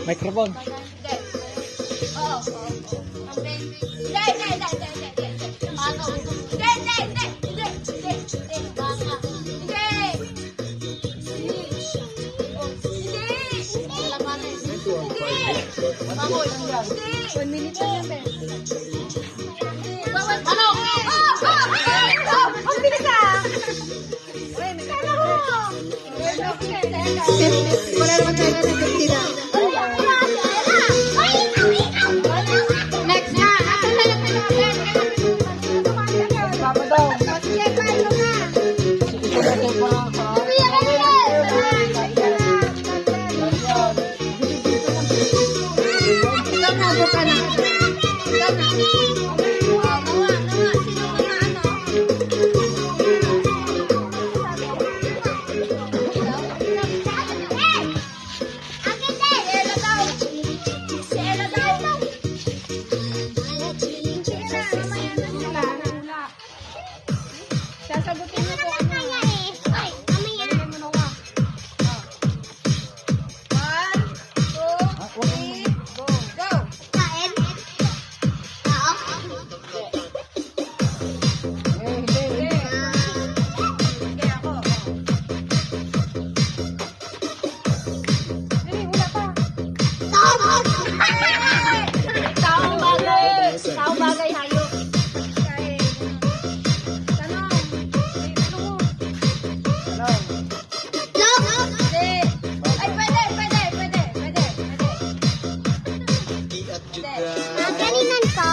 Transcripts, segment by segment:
Microphone. One minute lang yan, Ano? Ang bilis ah! Wala naman tayo na 50 na. Next na! Tama daw. Sige, paano na? Ito na tayo pa. Ikaw na, buka na. Ikaw na. Nawa. Sino mo na ano? Ella daw. Sasagutin mo po ano. Taong bagay, hayop. Hindi. Ay, pwede. Kaninan ka?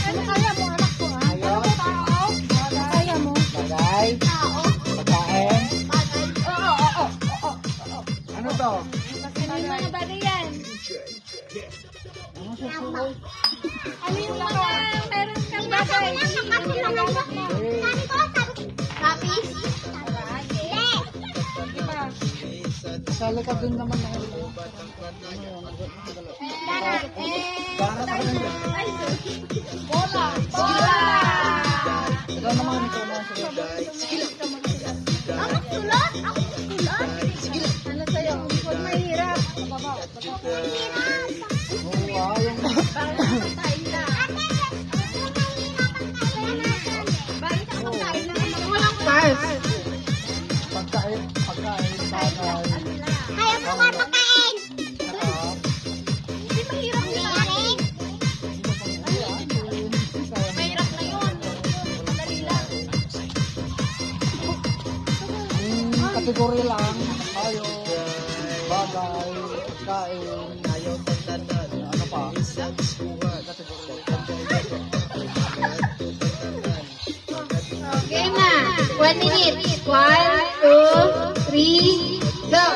Ano kaya mo, anak ko, ha? Ano mo, tao? Ano kaya mo? Bagay. Pagkain. Oo. Ano to? Ano yung mga bagay yan? Ano susunod? Ano yung mga meron kang bagay? Ang ginagamit mo? Kasali ka dun naman na Bola! ikaw naman ito na Ano sa'yo? Huwag mahirap. yung Bakit ang pagkain na? Bakit ang pagkain na? Walang pagkain bagay Hindi mahirap nila. Mahirap na yun. Madali lang. kategory lang tayo bagay pagkain ano pa Okay na. 1 minute. 1, 2, 3, go!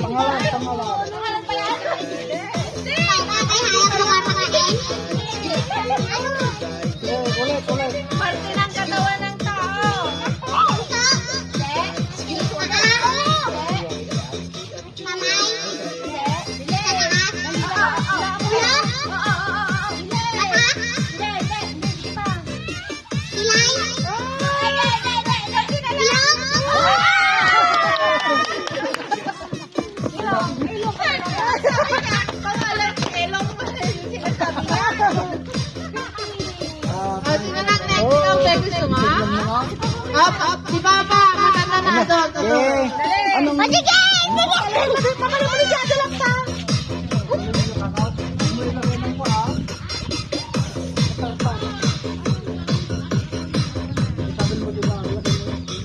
pangalan Pangalan pa yan? ulit Parte ng katawan ng tao. Up, si Papa, matanda na doon. anong Mamali-mali dyan, lang ka.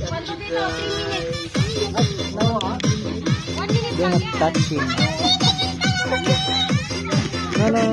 Kwento dito, 3 minutes. 1 minute lang yan. touching. No.